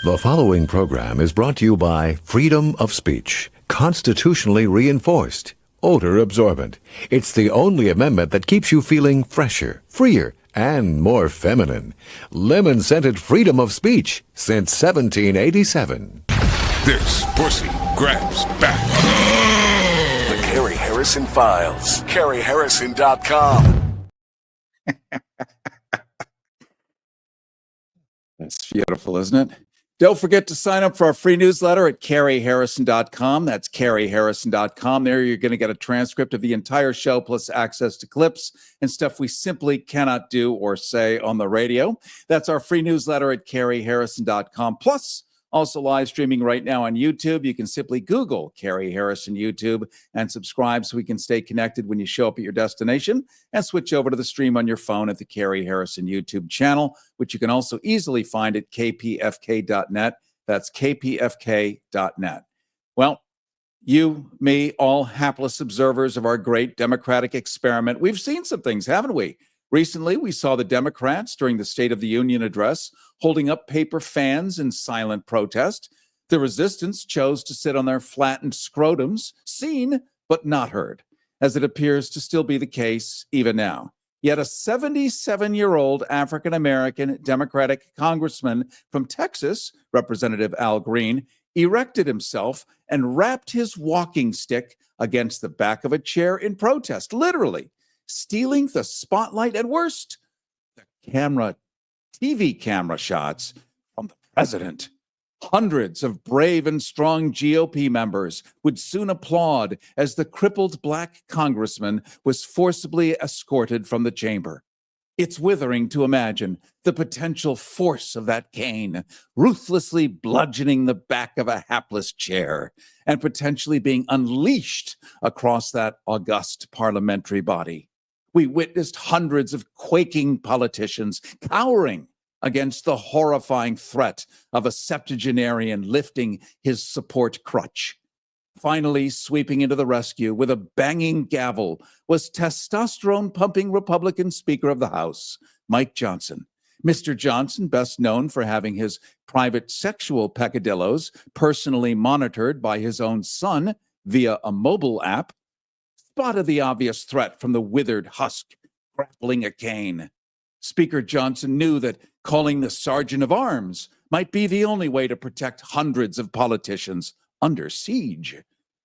The following program is brought to you by Freedom of Speech, constitutionally reinforced, odor absorbent. It's the only amendment that keeps you feeling fresher, freer, and more feminine. Lemon-scented freedom of speech since 1787. This pussy grabs back. The Cary Harrison Files. CaryHarrison.com. That's beautiful, isn't it? Don't forget to sign up for our free newsletter at CaryHarrison.com. That's CaryHarrison.com. There you're going to get a transcript of the entire show, plus access to clips and stuff we simply cannot do or say on the radio. That's our free newsletter at CaryHarrison.com. Plus, also live streaming right now on YouTube. You can simply Google Cary Harrison YouTube and subscribe so we can stay connected when you show up at your destination, and switch over to the stream on your phone at the Cary Harrison YouTube channel, which you can also easily find at kpfk.net. That's kpfk.net. Well, you, me, all hapless observers of our great democratic experiment, we've seen some things, haven't we? Recently, we saw the Democrats during the State of the Union address holding up paper fans in silent protest. The resistance chose to sit on their flattened scrotums, seen but not heard, as it appears to still be the case even now. Yet a 77-year-old African-American Democratic congressman from Texas, Representative Al Green, erected himself and rapped his walking stick against the back of a chair in protest, literally stealing the spotlight, and worst, the TV camera shots from the president. Hundreds of brave and strong GOP members would soon applaud as the crippled black congressman was forcibly escorted from the chamber. It's withering to imagine the potential force of that cane, ruthlessly bludgeoning the back of a hapless chair and potentially being unleashed across that august parliamentary body. We witnessed hundreds of quaking politicians cowering against the horrifying threat of a septuagenarian lifting his support crutch. Finally, sweeping into the rescue with a banging gavel was testosterone-pumping Republican Speaker of the House, Mike Johnson. Mr. Johnson, best known for having his private sexual peccadillos personally monitored by his own son via a mobile app, spotted the obvious threat from the withered husk grappling a cane. Speaker Johnson knew that calling the sergeant of arms might be the only way to protect hundreds of politicians under siege.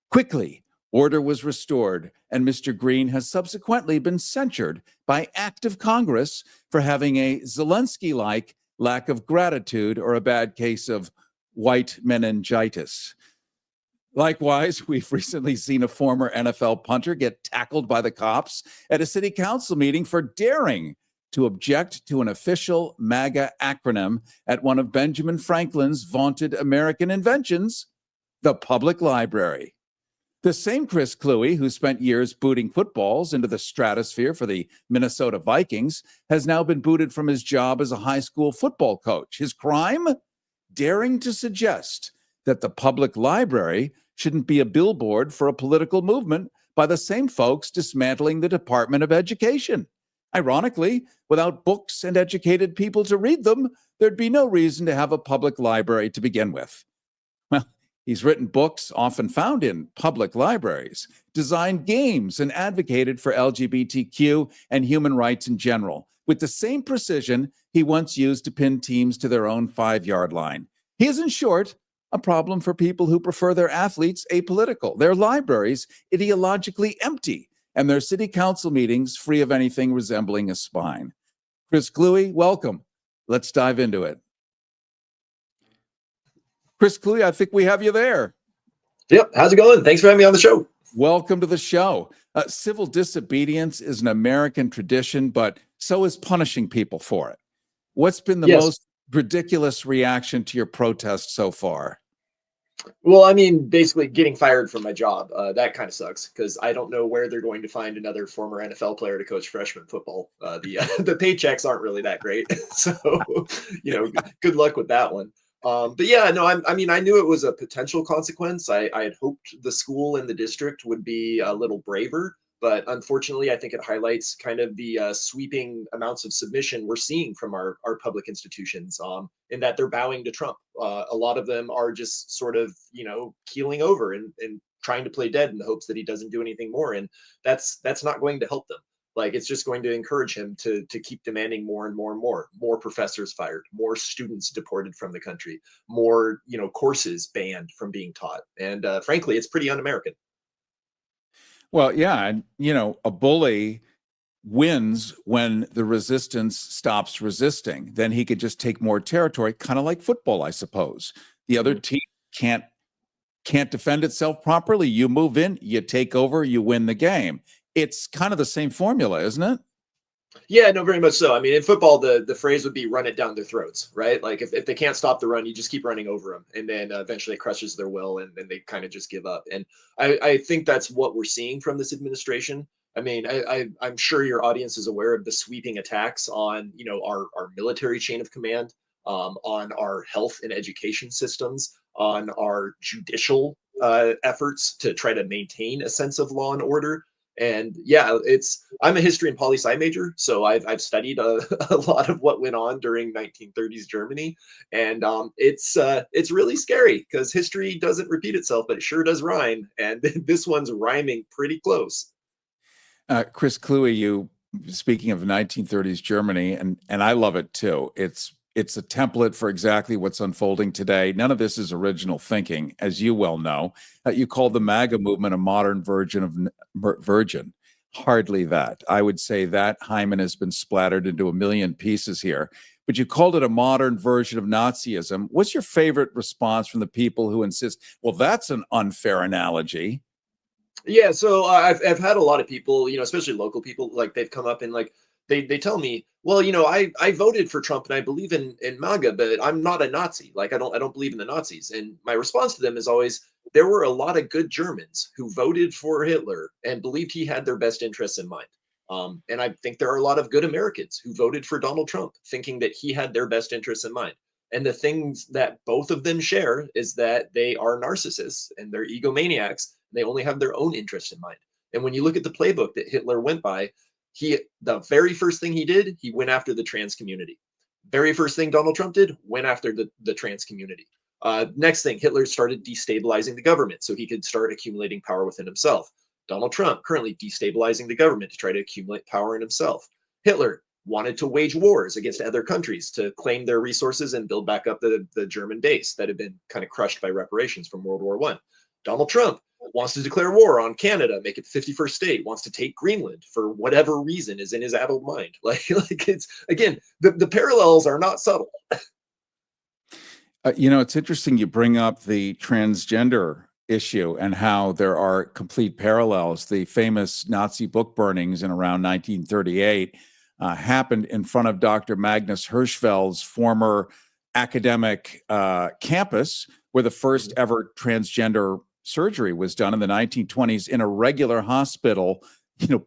Quickly, order was restored, and Mr. Green has subsequently been censured by act of Congress for having a Zelensky-like lack of gratitude or a bad case of white meningitis. Likewise, we've recently seen a former NFL punter get tackled by the cops at a city council meeting for daring to object to an official MAGA acronym at one of Benjamin Franklin's vaunted American inventions, the public library. The same Chris Klewe, who spent years booting footballs into the stratosphere for the Minnesota Vikings, has now been booted from his job as a high school football coach. His crime? Daring to suggest that the public library shouldn't be a billboard for a political movement by the same folks dismantling the Department of Education. Ironically, without books and educated people to read them, there'd be no reason to have a public library to begin with. Well, he's written books often found in public libraries, designed games, and advocated for LGBTQ and human rights in general, with the same precision he once used to pin teams to their own 5-yard line. He is, in short, a problem for people who prefer their athletes apolitical, their libraries ideologically empty, and their city council meetings free of anything resembling a spine. Chris Klewe, welcome. Let's dive into it. Chris Klewe, I think we have you there. Yep. How's it going? Thanks for having me on the show. Welcome to the show. Civil disobedience is an American tradition, but so is punishing people for it. What's been the most ridiculous reaction to your protest so far? Well, I mean, basically getting fired from my job. That kind of sucks because I don't know where they're going to find another former NFL player to coach freshman football. The paychecks aren't really that great. So, good luck with that one. But yeah, no, I mean, I knew it was a potential consequence. I had hoped the school and the district would be a little braver. But unfortunately, I think it highlights kind of the sweeping amounts of submission we're seeing from our public institutions in that they're bowing to Trump A lot of them are just sort of, keeling over and trying to play dead in the hopes that he doesn't do anything more. And that's not going to help them. Like, it's just going to encourage him to keep demanding more and more and more professors fired, more students deported from the country, more, courses banned from being taught. And frankly, it's pretty un-American. Well, yeah, and a bully wins when the resistance stops resisting. Then he could just take more territory, kind of like football, I suppose. The other team can't defend itself properly. You move in, you take over, you win the game. It's kind of the same formula, isn't it? Yeah, no, very much so. I mean, in football, the phrase would be "run it down their throats," right? Like, if they can't stop the run, you just keep running over them, and then eventually it crushes their will, and then they kind of just give up. And I think that's what we're seeing from this administration. I mean, I'm sure your audience is aware of the sweeping attacks on, our military chain of command, on our health and education systems, on our judicial efforts to try to maintain a sense of law and order. And yeah, I'm a history and poli sci major, so I've studied a lot of what went on during 1930s Germany, and it's really scary because history doesn't repeat itself, but it sure does rhyme, and this one's rhyming pretty close. Chris Klewe, you speaking of 1930s Germany, and I love it too. It's a template for exactly what's unfolding today. None of this is original thinking, as you well know. You call the MAGA movement a modern virgin. Hardly that. I would say that hymen has been splattered into a million pieces here. But you called it a modern version of Nazism. What's your favorite response from the people who insist, well, that's an unfair analogy? Yeah, so I've had a lot of people, especially local people, like they've come up and like they tell me, well, I voted for Trump and I believe in MAGA, but I'm not a Nazi. Like, I don't believe in the Nazis. And my response to them is always, there were a lot of good Germans who voted for Hitler and believed he had their best interests in mind. And I think there are a lot of good Americans who voted for Donald Trump, thinking that he had their best interests in mind. And the things that both of them share is that they are narcissists and they're egomaniacs. They only have their own interests in mind. And when you look at the playbook that Hitler went by, the very first thing he did, he went after the trans community. Very first thing Donald Trump did, went after the trans community. Next thing, Hitler started destabilizing the government so he could start accumulating power within himself. Donald Trump currently destabilizing the government to try to accumulate power in himself. Hitler wanted to wage wars against other countries to claim their resources and build back up the German base that had been kind of crushed by reparations from World War I. Donald Trump wants to declare war on Canada, make it the 51st state, wants to take Greenland for whatever reason is in his addled mind. Like it's, again, the parallels are not subtle. It's interesting you bring up the transgender issue and how there are complete parallels. The famous Nazi book burnings in around 1938 happened in front of Dr. Magnus Hirschfeld's former academic campus, where the first ever transgender surgery was done in the 1920s in a regular hospital,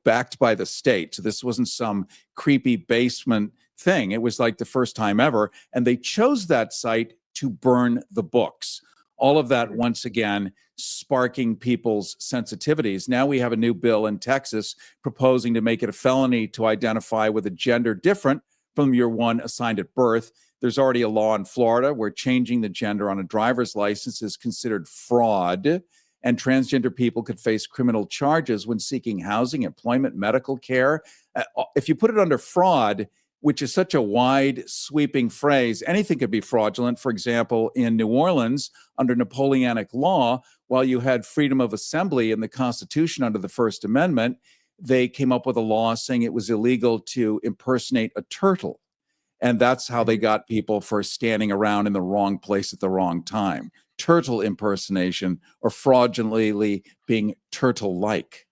backed by the state. So this wasn't some creepy basement thing. It was like the first time ever. And they chose that site to burn the books. All of that, once again, sparking people's sensitivities. Now we have a new bill in Texas proposing to make it a felony to identify with a gender different from your one assigned at birth. There's already a law in Florida where changing the gender on a driver's license is considered fraud, and transgender people could face criminal charges when seeking housing, employment, medical care. If you put it under fraud, which is such a wide sweeping phrase, anything could be fraudulent. For example, in New Orleans, under Napoleonic law, while you had freedom of assembly in the Constitution under the First Amendment, they came up with a law saying it was illegal to impersonate a turtle. And that's how they got people for standing around in the wrong place at the wrong time. Turtle impersonation, or fraudulently being turtle-like.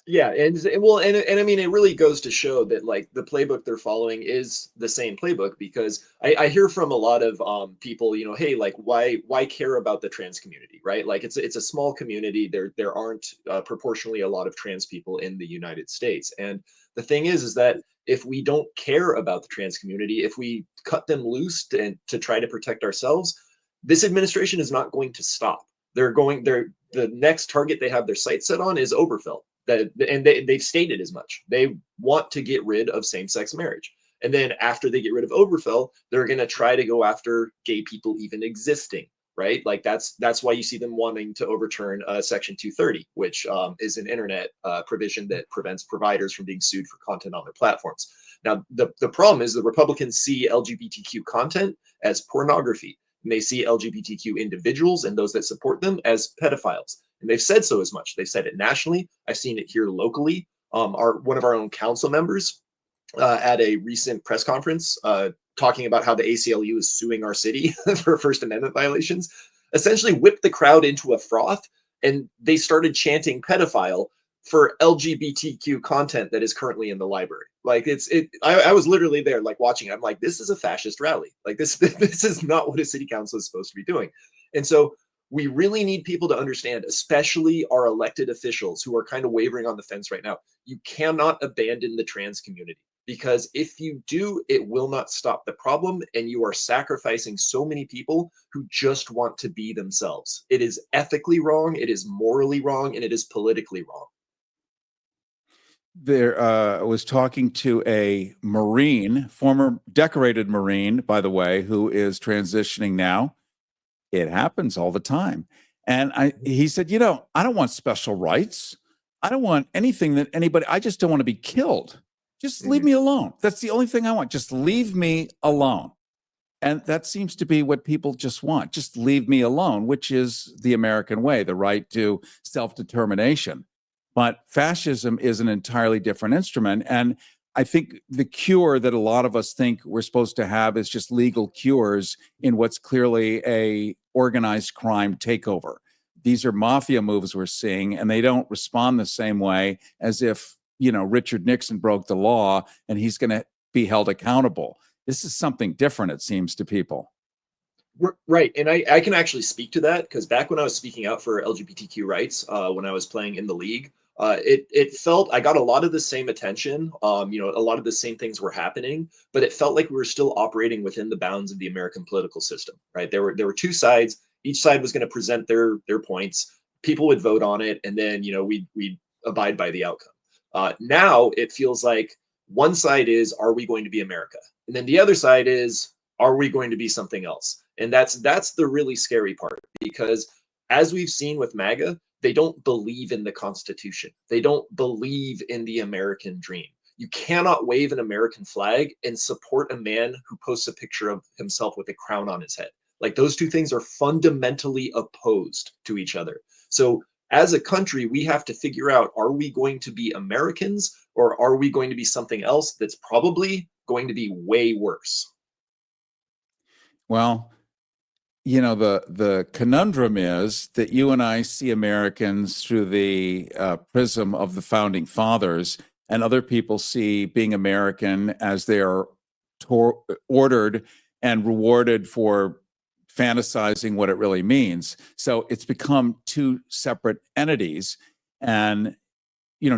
Yeah, and well, and I mean, it really goes to show that like the playbook they're following is the same playbook, because I hear from a lot of people, hey, like why care about the trans community, right? Like it's a small community. There aren't proportionally a lot of trans people in the United States, and the thing is that if we don't care about the trans community, if we cut them loose to try to protect ourselves, this administration is not going to stop. The next target they have their sights set on is Oberfeld. And they've stated as much. They want to get rid of same-sex marriage. And then after they get rid of Oberfell, they're going to try to go after gay people even existing, right? Like that's why you see them wanting to overturn Section 230, which is an internet provision that prevents providers from being sued for content on their platforms. Now, the problem is the Republicans see LGBTQ content as pornography, and they see LGBTQ individuals and those that support them as pedophiles. And they've said so as much. They've said it nationally. I've seen it here locally. One of our own council members at a recent press conference talking about how the ACLU is suing our city for First Amendment violations, essentially whipped the crowd into a froth, and they started chanting pedophile for LGBTQ content that is currently in the library. Like I was literally there, like watching it. I'm like, this is a fascist rally. Like this is not what a city council is supposed to be doing. And so we really need people to understand, especially our elected officials who are kind of wavering on the fence right now. You cannot abandon the trans community, because if you do, it will not stop the problem, and you are sacrificing so many people who just want to be themselves. It is ethically wrong, it is morally wrong, and it is politically wrong. I was talking to a Marine, former decorated Marine, by the way, who is transitioning now. It happens all the time. And he said, I don't want special rights. I don't want anything that anybody, I just don't want to be killed. Just leave me alone. That's the only thing I want. Just leave me alone. And that seems to be what people just want. Just leave me alone, which is the American way, the right to self-determination. But fascism is an entirely different instrument. And I think the cure that a lot of us think we're supposed to have is just legal cures in what's clearly a organized crime takeover. These are mafia moves we're seeing, and they don't respond the same way as if, Richard Nixon broke the law and he's going to be held accountable. This is something different, it seems to people. Right. And I can actually speak to that, because back when I was speaking out for LGBTQ rights, when I was playing in the league, it felt I got a lot of the same attention. A lot of the same things were happening, but it felt like we were still operating within the bounds of the American political system. Right. There were two sides. Each side was going to present their points. People would vote on it, and then we'd abide by the outcome. Now it feels like one side is, are we going to be America? And then the other side is, are we going to be something else? And that's the really scary part, because as we've seen with MAGA, they don't believe in the Constitution. They don't believe in the American dream. You cannot wave an American flag and support a man who posts a picture of himself with a crown on his head. Like, those two things are fundamentally opposed to each other. So as a country, we have to figure out, are we going to be Americans, or are we going to be something else that's probably going to be way worse? Well, the conundrum is that you and I see Americans through the prism of the founding fathers, and other people see being American as they are ordered and rewarded for fantasizing what it really means. So it's become two separate entities. And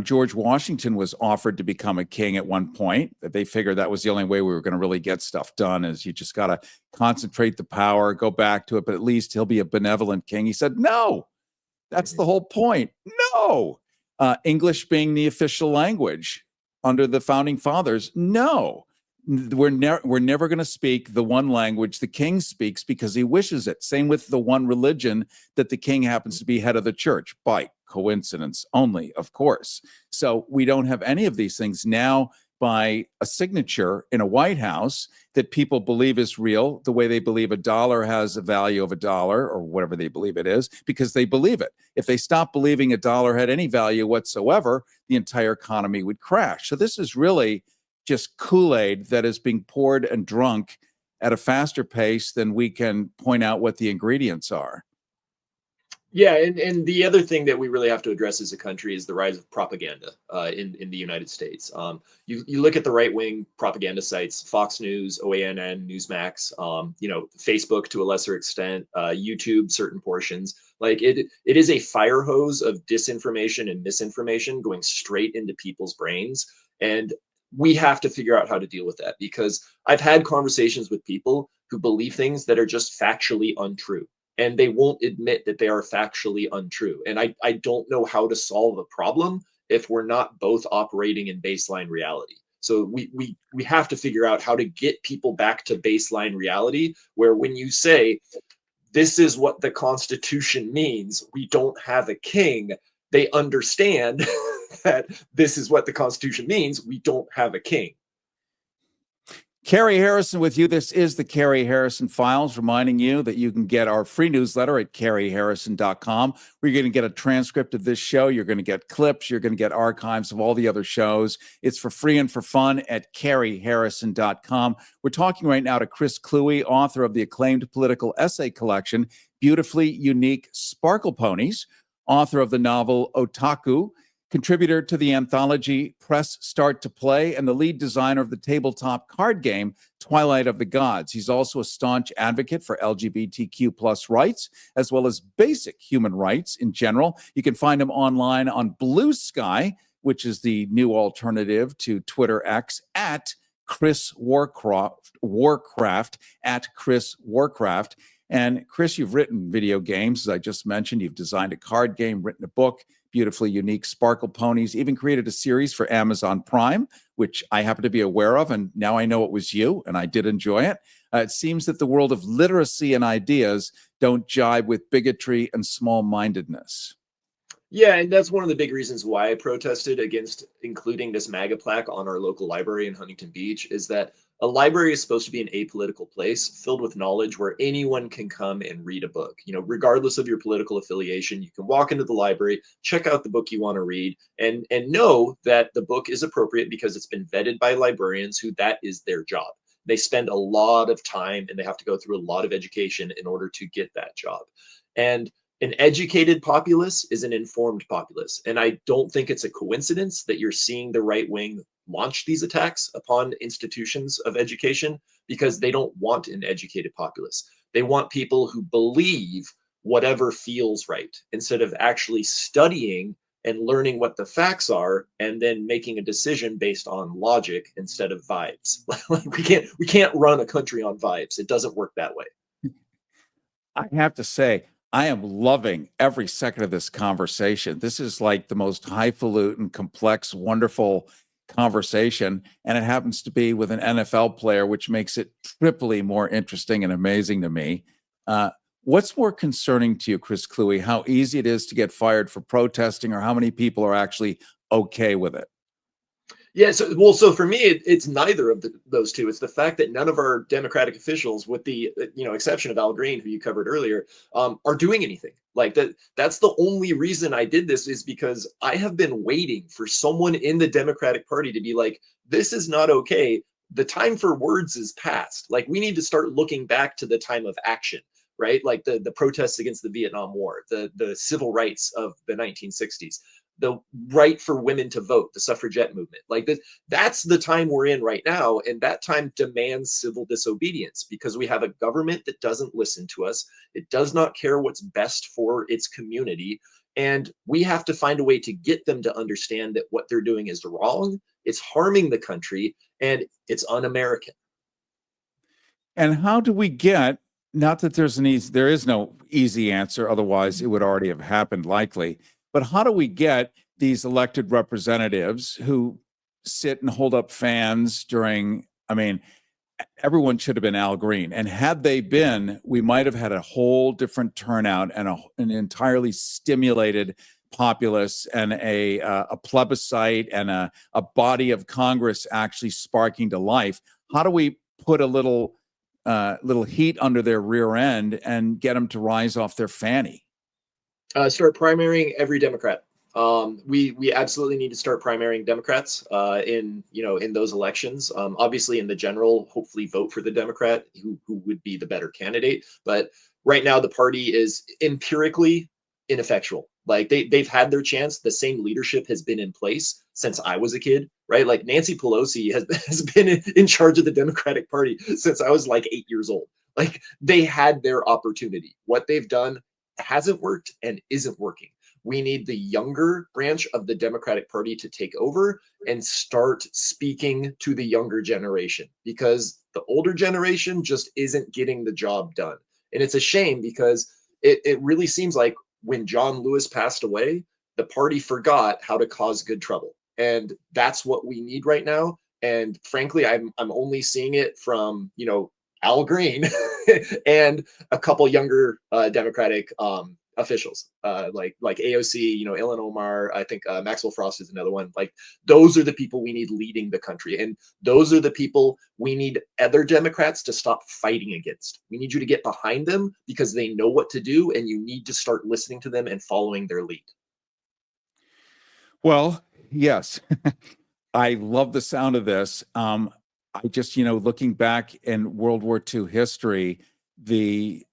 George Washington was offered to become a king at one point. That they figured that was the only way we were going to really get stuff done, is you just got to concentrate the power, go back to it, but at least he'll be a benevolent king. He said, no, that's the whole point. No. English being the official language under the founding fathers. No, we're never going to speak the one language the king speaks because he wishes it. Same with the one religion that the king happens to be head of the church, by coincidence only, of course. So we don't have any of these things now. By a signature in a White House that people believe is real, the way they believe a dollar has a value of a dollar, or whatever they believe it is, because they believe it. If they stopped believing a dollar had any value whatsoever, the entire economy would crash. So this is really just Kool-Aid that is being poured and drunk at a faster pace than we can point out what the ingredients are. Yeah, and the other thing that we really have to address as a country is the rise of propaganda in the United States. You look at the right-wing propaganda sites, Fox News, OANN, Newsmax, Facebook to a lesser extent, YouTube, certain portions. Like it is a fire hose of disinformation and misinformation going straight into people's brains. And we have to figure out how to deal with that, because I've had conversations with people who believe things that are just factually untrue, and they won't admit that they are factually untrue. And I don't know how to solve a problem if we're not both operating in baseline reality. So we have to figure out how to get people back to baseline reality, where when you say this is what the Constitution means, we don't have a king, they understand that this is what the Constitution means, we don't have a king. Cary Harrison with you. This is the Cary Harrison Files, reminding you that you can get our free newsletter at caryharrison.com, where you're going to get a transcript of this show. You're going to get clips. You're going to get archives of all the other shows. It's for free and for fun at caryharrison.com. We're talking right now to Chris Klewe, author of the acclaimed political essay collection, Beautifully Unique Sparkle Ponies, author of the novel Otaku, contributor to the anthology Press Start to Play, and the lead designer of the tabletop card game Twilight of the Gods. He's also a staunch advocate for LGBTQ plus rights, as well as basic human rights in general. You can find him online on Blue Sky, which is the new alternative to Twitter X, at Chris Warcraft, at Chris Warcraft. And Chris, you've written video games, as I just mentioned. You've designed a card game, written a book, Beautifully Unique Sparkle Ponies, even created a series for Amazon Prime, which I happen to be aware of, and now I know it was you, and I did enjoy it. It seems that the world of literacy and ideas don't jibe with bigotry and small-mindedness. Yeah, and that's one of the big reasons why I protested against including this MAGA plaque on our local library in Huntington Beach, is that a library is supposed to be an apolitical place filled with knowledge where anyone can come and read a book. You know, regardless of your political affiliation, you can walk into the library, check out the book you want to read, and know that the book is appropriate because it's been vetted by librarians who that is their job. They spend a lot of time and they have to go through a lot of education in order to get that job. And an educated populace is an informed populace. And I don't think it's a coincidence that you're seeing the right wing launch these attacks upon institutions of education, because they don't want an educated populace. They want people who believe whatever feels right, instead of actually studying and learning what the facts are and then making a decision based on logic instead of vibes. Like we can't run a country on vibes. It doesn't work that way. I have to say, I am loving every second of this conversation. This is like the most highfalutin, complex, wonderful conversation, and it happens to be with an NFL player, which makes it triply more interesting and amazing to me. What's more concerning to you, Chris Klewe, how easy it is to get fired for protesting, or how many people are actually okay with it? Yeah, so for me, it's neither of those two. It's the fact that none of our Democratic officials, with the exception of Al Green, who you covered earlier, are doing anything. Like that. That's the only reason I did this, is because I have been waiting for someone in the Democratic Party to be like, "This is not okay. The time for words is past. Like, we need to start looking back to the time of action." Right, like the protests against the Vietnam War, the civil rights of the 1960s. The right for women to vote, the suffragette movement. Like that's the time we're in right now. And that time demands civil disobedience, because we have a government that doesn't listen to us. It does not care what's best for its community. And we have to find a way to get them to understand that what they're doing is wrong. It's harming the country, and it's un-American. And how do we get, not that there is no easy answer, otherwise it would already have happened likely, but how do we get these elected representatives who sit and hold up fans during, I mean, everyone should have been Al Green. And had they been, we might have had a whole different turnout and an entirely stimulated populace, and a plebiscite, and a body of Congress actually sparking to life. How do we put a little heat under their rear end and get them to rise off their fanny? Start primarying every Democrat. We absolutely need to start primarying Democrats in those elections. Obviously, in the general, hopefully vote for the Democrat who would be the better candidate. But right now, the party is empirically ineffectual. Like they've had their chance. The same leadership has been in place since I was a kid, right? Like Nancy Pelosi has been in charge of the Democratic Party since I was like 8 years old. Like they had their opportunity. What they've done hasn't worked and isn't working. We need the younger branch of the Democratic Party to take over and start speaking to the younger generation, because the older generation just isn't getting the job done. And it's a shame, because it really seems like when John Lewis passed away, the party forgot how to cause good trouble. And that's what we need right now. And frankly, I'm only seeing it from, Al Green and a couple younger Democratic officials, like AOC, Ilhan Omar. I think Maxwell Frost is another one. Like, those are the people we need leading the country, and those are the people we need other Democrats to stop fighting against. We need you to get behind them because they know what to do, and you need to start listening to them and following their lead. Well, yes. I love the sound of this. I just, looking back in World War II history, the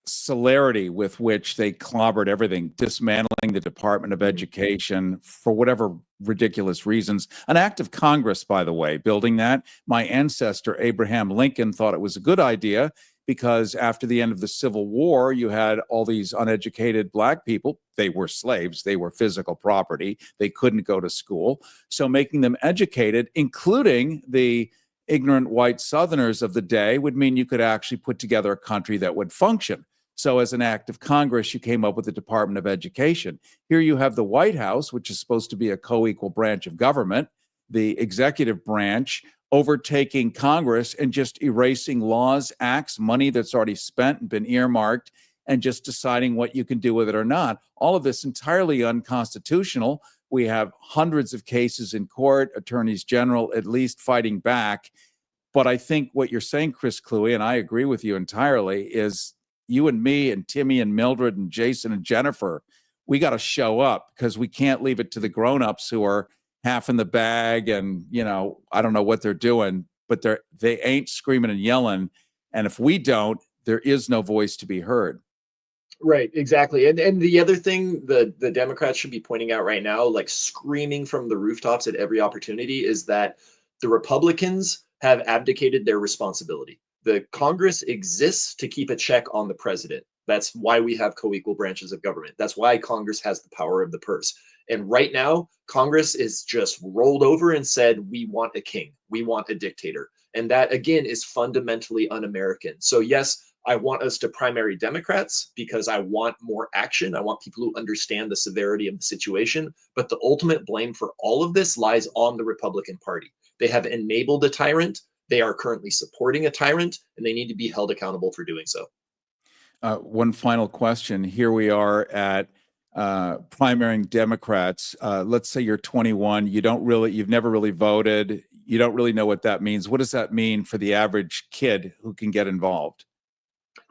celerity with which they clobbered everything, dismantling the Department of Education for whatever ridiculous reasons. An act of Congress, by the way, building that. My ancestor, Abraham Lincoln, thought it was a good idea because after the end of the Civil War, you had all these uneducated Black people. They were slaves. They were physical property. They couldn't go to school. So making them educated, including the ignorant white Southerners of the day, would mean you could actually put together a country that would function. So as an act of Congress, you came up with the Department of Education. Here you have the White House, which is supposed to be a co-equal branch of government, the executive branch, overtaking Congress and just erasing laws, acts, money that's already spent and been earmarked, and just deciding what you can do with it or not. All of this entirely unconstitutional. We have hundreds of cases in court, attorneys general at least fighting back. But I think what you're saying, Chris Klewe, and I agree with you entirely, is you and me and Timmy and Mildred and Jason and Jennifer, we got to show up because we can't leave it to the grownups who are half in the bag and, I don't know what they're doing, but they ain't screaming and yelling. And if we don't, there is no voice to be heard. Right, exactly. And the other thing the Democrats should be pointing out right now, like screaming from the rooftops at every opportunity, is that the Republicans have abdicated their responsibility. The Congress exists to keep a check on the president. That's why we have co-equal branches of government. That's why Congress has the power of the purse. And right now, Congress is just rolled over and said, we want a king. We want a dictator. And that, again, is fundamentally un-American. So yes, I want us to primary Democrats because I want more action. I want people who understand the severity of the situation. But the ultimate blame for all of this lies on the Republican Party. They have enabled a tyrant. They are currently supporting a tyrant, and they need to be held accountable for doing so. One final question. Here we are at primarying Democrats. Let's say you're 21. You've never really voted. You don't really know what that means. What does that mean for the average kid who can get involved?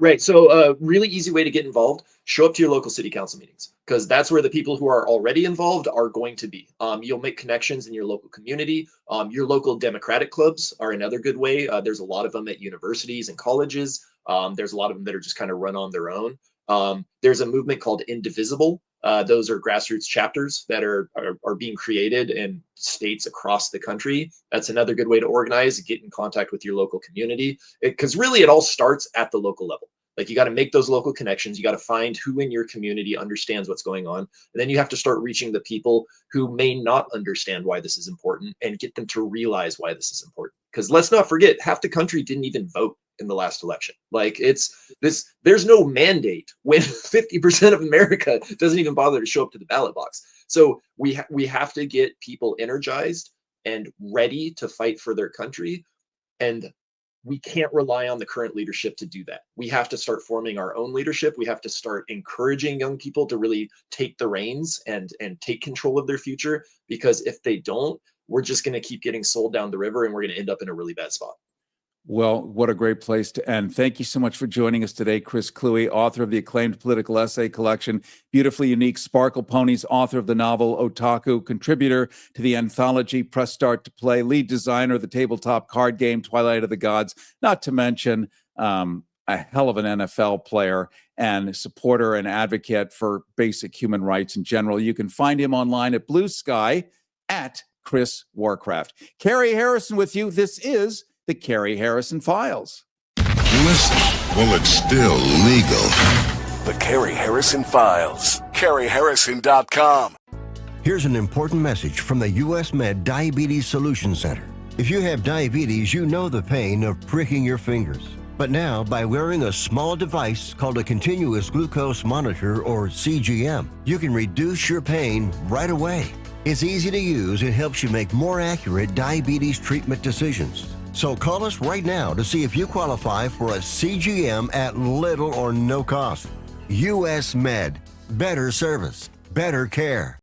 Right. So a really easy way to get involved, show up to your local city council meetings, because that's where the people who are already involved are going to be. You'll make connections in your local community. Your local Democratic clubs are another good way. There's a lot of them at universities and colleges. There's a lot of them that are just kind of run on their own. There's a movement called Indivisible. Those are grassroots chapters that are being created in states across the country. That's another good way to organize, get in contact with your local community, because really it all starts at the local level. Like, you got to make those local connections. You got to find who in your community understands what's going on. And then you have to start reaching the people who may not understand why this is important and get them to realize why this is important. Because let's not forget, half the country didn't even vote in the last election. Like, there's no mandate when 50% of America doesn't even bother to show up to the ballot box. So we have to get people energized and ready to fight for their country. And we can't rely on the current leadership to do that. We have to start forming our own leadership. We have to start encouraging young people to really take the reins and take control of their future, because if they don't, we're just going to keep getting sold down the river and we're going to end up in a really bad spot. Well, what a great place to end. Thank you so much for joining us today, Chris Klewe, author of the acclaimed political essay collection, Beautifully Unique Sparkle Ponies, author of the novel Otaku, contributor to the anthology Press Start to Play, lead designer of the tabletop card game Twilight of the Gods, not to mention a hell of an NFL player and supporter and advocate for basic human rights in general. You can find him online at Blue Sky at Chris Warcraft. Cary Harrison with you. This is the Cary Harrison Files. Listen while it's still legal. The Cary Harrison Files. CaryHarrison.com. Here's an important message from the U.S. Med Diabetes Solution Center. If you have diabetes, you know the pain of pricking your fingers. But now, by wearing a small device called a continuous glucose monitor, or CGM, you can reduce your pain right away. It's easy to use and helps you make more accurate diabetes treatment decisions. So call us right now to see if you qualify for a CGM at little or no cost. US Med. Better service. Better care.